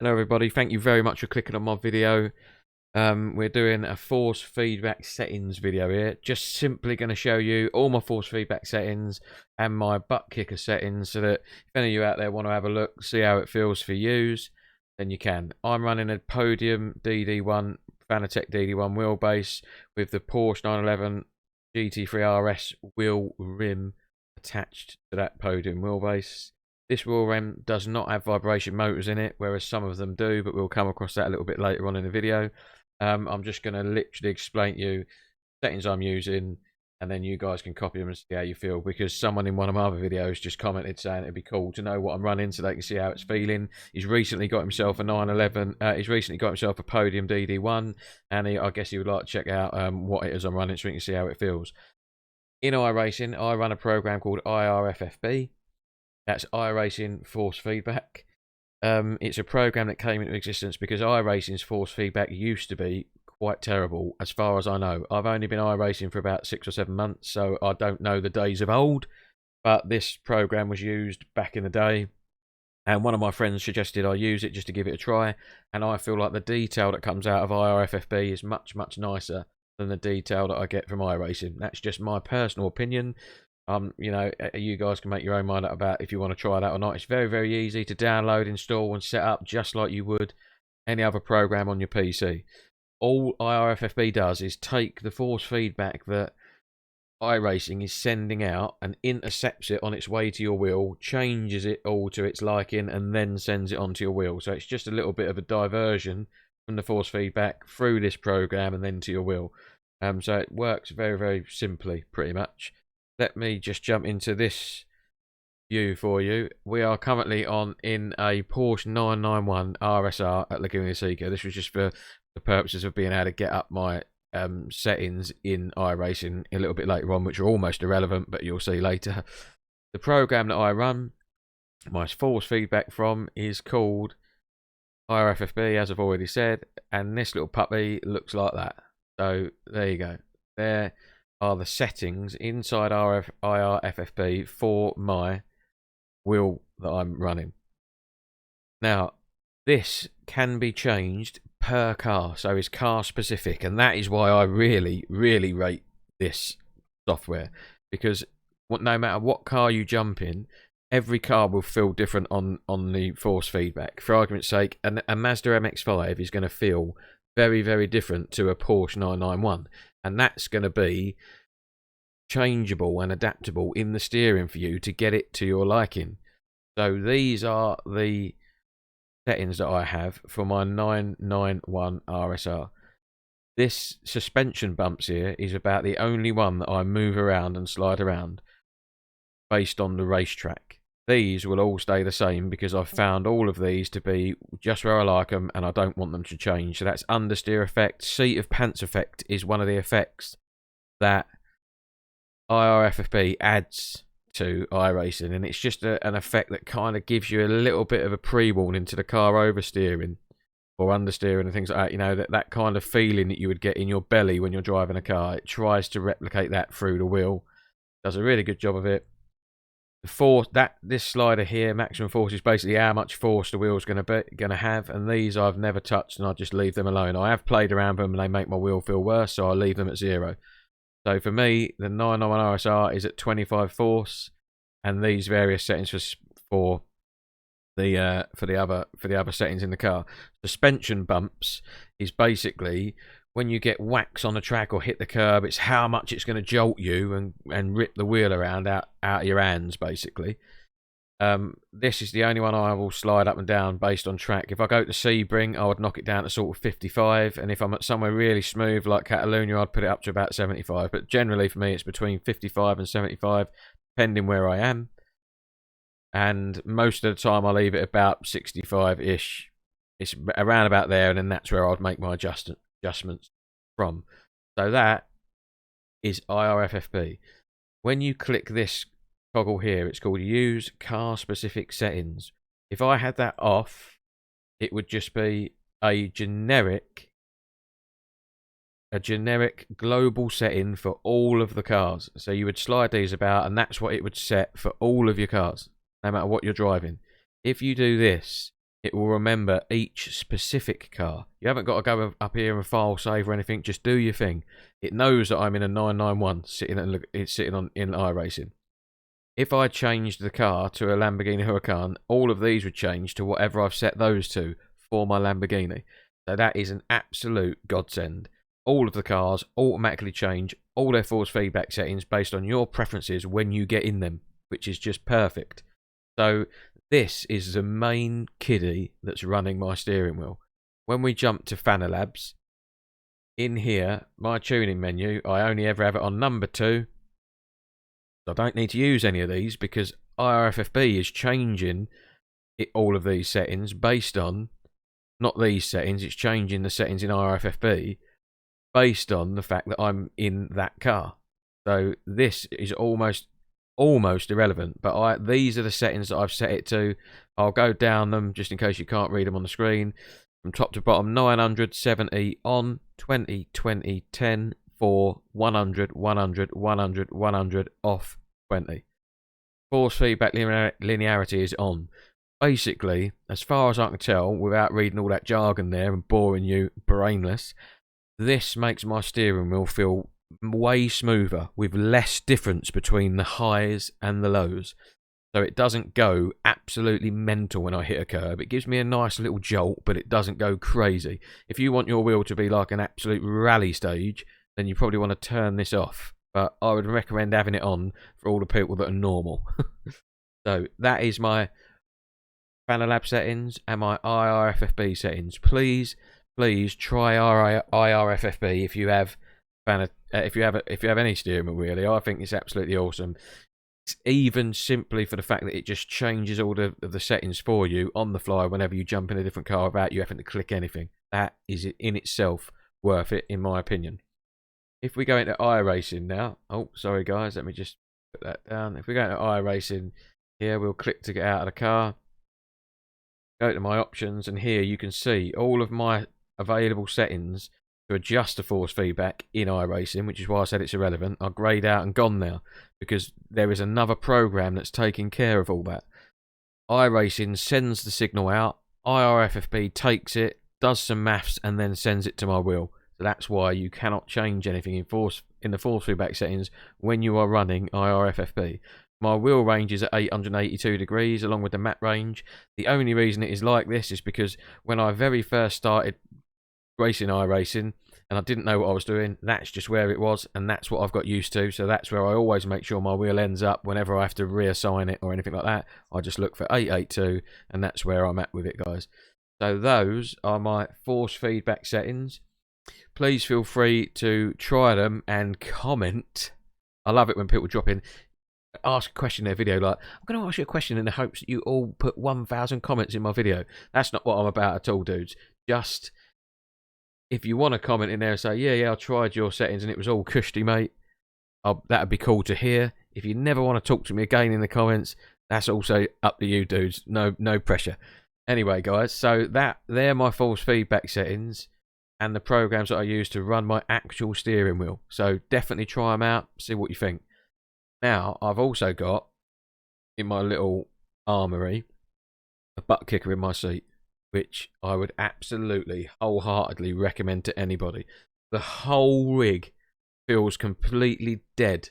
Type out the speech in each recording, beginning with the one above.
Hello everybody, thank you very much for clicking on my video. We're doing a force feedback settings video here. Just simply going to show you all my force feedback settings and my butt kicker settings, so that if any of you out there want to have a look, see how it feels for use, then you can. I'm running a podium DD1 Fanatec DD1 wheelbase with the Porsche 911 GT3 RS wheel rim attached to that podium wheelbase. This wheel rim does not have vibration motors in it, whereas some of them do, but we'll come across that a little bit later on in the video. I'm just going to literally explain to you settings I'm using, and then you guys can copy them and see how you feel, because someone in one of my other videos just commented saying it'd be cool to know what I'm running so they can see how it's feeling. He's recently got himself a 911, he's recently got himself a podium DD1, and I guess he would like to check out what it is I'm running so we can see how it feels. In iRacing, I run a program called IRFFB. That's iRacing Force Feedback. It's a program that came into existence because iRacing's force feedback used to be quite terrible, as far as I know. I've only been iRacing for about 6 or 7 months, so I don't know the days of old, but this program was used back in the day, and one of my friends suggested I use it just to give it a try, and I feel like the detail that comes out of IRFFB is much, much nicer than the detail that I get from iRacing. That's just my personal opinion. You know, you guys can make your own mind up about if you want to try that or not. It's very, very easy to download, install, and set up just like you would any other program on your PC. All IRFFB does is take the force feedback that iRacing is sending out and intercepts it on its way to your wheel, changes it all to its liking, and then sends it onto your wheel. So it's just a little bit of a diversion from the force feedback through this program and then to your wheel. So it works very, very simply, pretty much. Let me just jump into this view for you. We are currently in a Porsche 991 RSR at Laguna Seca. This was just for the purposes of being able to get up my settings in iRacing a little bit later on, which are almost irrelevant, but you'll see later. The program that I run my force feedback from is called IRFFB, as I've already said, and this little puppy looks like that. So there you go. There are the settings inside IRFFB for my wheel that I'm running. Now, this can be changed per car, so it's car specific, and that is why I really, really rate this software, because no matter what car you jump in, every car will feel different on the force feedback. For argument's sake, a Mazda MX-5 is going to feel very, very different to a Porsche 991, and that's going to be changeable and adaptable in the steering for you to get it to your liking. So these are the settings that I have for my 991 RSR. This suspension bumps here is about the only one that I move around and slide around based on the racetrack. These will all stay the same because I've found all of these to be just where I like them, and I don't want them to change. So that's understeer effect. Seat of pants effect is one of the effects that IRFFB adds to iRacing, and it's just an effect that kind of gives you a little bit of a pre-warning to the car oversteering or understeering and things like that. You know, that kind of feeling that you would get in your belly when you're driving a car. It tries to replicate that through the wheel. Does a really good job of it. The force, this slider here, maximum force, is basically how much force the wheel's going to have, and these I've never touched, and I just leave them alone. I have played around with them and they make my wheel feel worse, so I leave them at 0. So for me, the 991 RSR is at 25 force, and these various settings for the other settings in the car. Suspension bumps is basically when you get whacks on the track or hit the curb, it's how much it's going to jolt you and rip the wheel around out of your hands, basically. This is the only one I will slide up and down based on track. If I go to Sebring, I would knock it down to sort of 55, and if I'm at somewhere really smooth like Catalunya, I'd put it up to about 75. But generally for me, it's between 55 and 75, depending where I am. And most of the time, I leave it about 65-ish. It's around about there, and then that's where I'd make my adjustments from. So that is IRFFB. When you click this toggle here, it's called Use Car Specific Settings. If I had that off, it would just be a generic global setting for all of the cars. So you would slide these about, and that's what it would set for all of your cars, no matter what you're driving. If you do this, it will remember each specific car. You haven't got to go up here and file save or anything. Just do your thing. It knows that I'm in a 991 sitting in iRacing. If I changed the car to a Lamborghini Huracan, all of these would change to whatever I've set those to for my Lamborghini. So that is an absolute godsend. All of the cars automatically change all their force feedback settings based on your preferences when you get in them, which is just perfect. So this is the main kiddie that's running my steering wheel. When we jump to Fanalabs, in here, my tuning menu, I only ever have it on number 2. I don't need to use any of these because IRFFB is changing all of these settings based on, not these settings, it's changing the settings in IRFFB based on the fact that I'm in that car. So this is almost irrelevant, but these are the settings that I've set it to. I'll go down them just in case you can't read them on the screen. From top to bottom, 900, 70, on, 20, 20, 10, 4, 100, 100, 100, 100, off, 20. Force feedback linearity is on. Basically, as far as I can tell, without reading all that jargon there and boring you brainless, this makes my steering wheel feel way smoother with less difference between the highs and the lows. So it doesn't go absolutely mental when I hit a curb. It gives me a nice little jolt, but it doesn't go crazy. If you want your wheel to be like an absolute rally stage, then you probably want to turn this off. But I would recommend having it on for all the people that are normal. So that is my Fanalab settings and my IRFFB settings. Please try IRFFB if you have if you have any steering wheel, really. I think it's absolutely awesome. It's even simply for the fact that it just changes all the settings for you on the fly whenever you jump in a different car without you having to click anything. That is in itself worth it, in my opinion. If we go into iRacing now, oh sorry guys, let me just put that down. If we go into iRacing here, we'll click to get out of the car, go to my options, and here you can see all of my available settings to adjust the force feedback in iRacing, which is why I said it's irrelevant, are greyed out and gone now because there is another program that's taking care of all that. iRacing sends the signal out, IRFFB takes it, does some maths, and then sends it to my wheel. So that's why you cannot change anything in the force feedback settings when you are running IRFFB. My wheel range is at 882 degrees along with the map range. The only reason it is like this is because when I very first started racing iRacing and I didn't know what I was doing, that's just where it was, and that's what I've got used to. So that's where I always make sure my wheel ends up whenever I have to reassign it or anything like that. I just look for 882 and that's where I'm at with it, guys. So those are my force feedback settings. Please feel free to try them and comment. I love it when people drop in, ask a question in their video, like, I'm going to ask you a question in the hopes that you all put 1,000 comments in my video. That's not what I'm about at all, dudes. Just, if you want to comment in there and say, yeah, I tried your settings and it was all cushy, mate, that'd be cool to hear. If you never want to talk to me again in the comments, that's also up to you, dudes. No pressure. Anyway, guys, so they're my force feedback settings and the programs that I use to run my actual steering wheel. So definitely try them out, see what you think. Now, I've also got, in my little armoury, a butt kicker in my seat, which I would absolutely, wholeheartedly recommend to anybody. The whole rig feels completely dead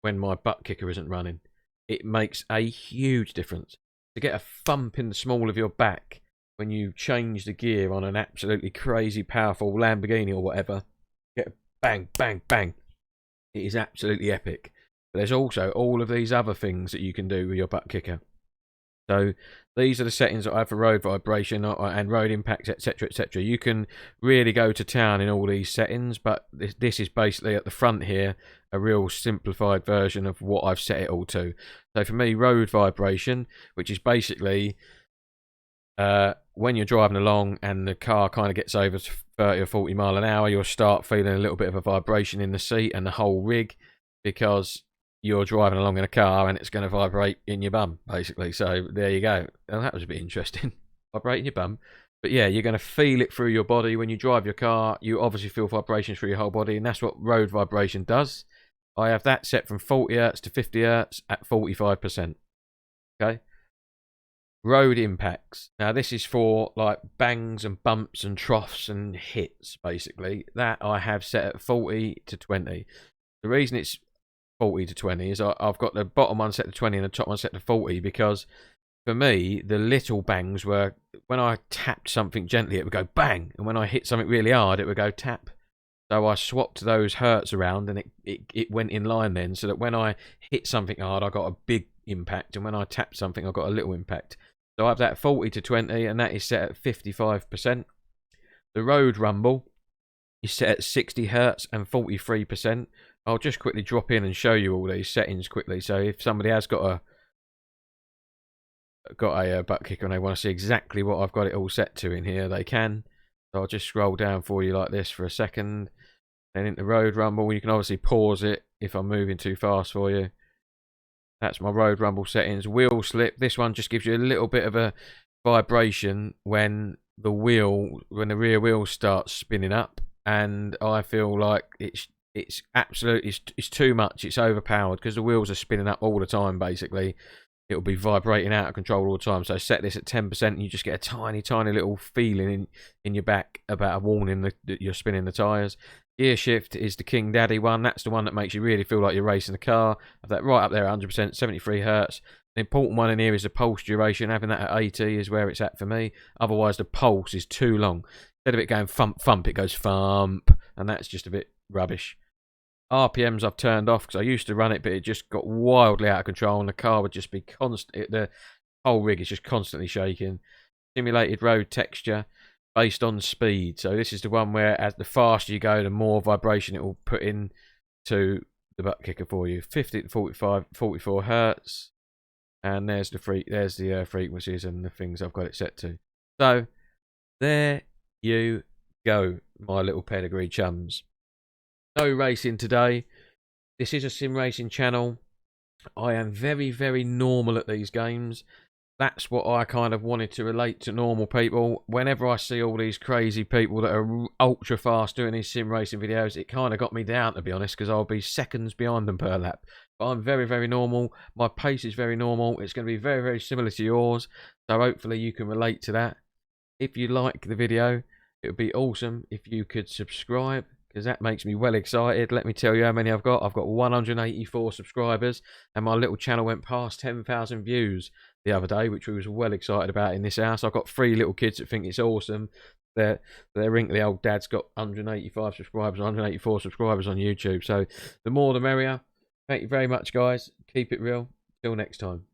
when my butt kicker isn't running. It makes a huge difference. To get a thump in the small of your back when you change the gear on an absolutely crazy powerful Lamborghini or whatever, get a bang, bang, bang. It is absolutely epic. But there's also all of these other things that you can do with your butt kicker. So these are the settings that I have for road vibration and road impacts, etc, etc. You can really go to town in all these settings, but this is basically at the front here a real simplified version of what I've set it all to. So for me, road vibration, which is basically when you're driving along and the car kind of gets over 30 or 40 mile an hour, you'll start feeling a little bit of a vibration in the seat and the whole rig, because you're driving along in a car and it's going to vibrate in your bum, basically. So there you go. Oh, that was a bit interesting. Vibrate in your bum. But yeah, you're going to feel it through your body. When you drive your car, you obviously feel vibrations through your whole body, and that's what road vibration does. I have that set from 40 Hz to 50 Hz at 45%. Okay. road impacts. Now this is for like bangs and bumps and troughs and hits, basically. That I have set at 40 to 20. The reason it's 40 to 20 is I've got the bottom one set to 20 and the top one set to 40, because for me the little bangs were when I tapped something gently it would go bang, and when I hit something really hard it would go tap. So I swapped those hertz around, and it went in line then, so that when I hit something hard I got a big impact, and when I tapped something I got a little impact. So I have that 40 to 20, and that is set at 55%. The road rumble is set at 60 hertz and 43%. I'll just quickly drop in and show you all these settings quickly. So if somebody has got a butt kicker and they want to see exactly what I've got it all set to in here, they can. So I'll just scroll down for you like this for a second. Then into road rumble, you can obviously pause it if I'm moving too fast for you. That's my road rumble settings. Wheel slip. This one just gives you a little bit of a vibration when the rear wheel starts spinning up, and I feel like it's absolutely it's too much. It's overpowered because the wheels are spinning up all the time. Basically, it'll be vibrating out of control all the time. So set this at 10%, and you just get a tiny little feeling in your back about a warning that you're spinning the tires. Gear shift is the King Daddy one. That's the one that makes you really feel like you're racing a car. Have that right up there, 100%, 73 hertz. The important one in here is the pulse duration. Having that at 80 is where it's at for me. Otherwise, the pulse is too long. Instead of it going thump thump, it goes thump, and that's just a bit rubbish. RPMs I've turned off because I used to run it, but it just got wildly out of control, and the car would just be constant. The whole rig is just constantly shaking. Simulated road texture based on speed. So this is the one where as the faster you go, the more vibration it will put in to the butt kicker for you. 50 to 45, 44 hertz, and there's the frequencies and the things I've got it set to. So there you go, my little pedigree chums. No racing today. This is a sim racing channel. I am very normal at these games. That's what I kind of wanted to relate to normal people. Whenever I see all these crazy people that are ultra fast doing these sim racing videos, it kind of got me down, to be honest, because I'll be seconds behind them per lap. But I'm very normal. My pace is very normal. It's going to be very similar to yours. So hopefully you can relate to that. If you like the video, it would be awesome if you could subscribe, because that makes me well excited. Let me tell you how many I've got. I've got 184 subscribers, and my little channel went past 10,000 views the other day, which we was well excited about in this house. I've got 3 little kids that think it's awesome. Their wrinkly old dad's got 185 subscribers, 184 subscribers on YouTube. So the more the merrier. Thank you very much, guys. Keep it real. Till next time.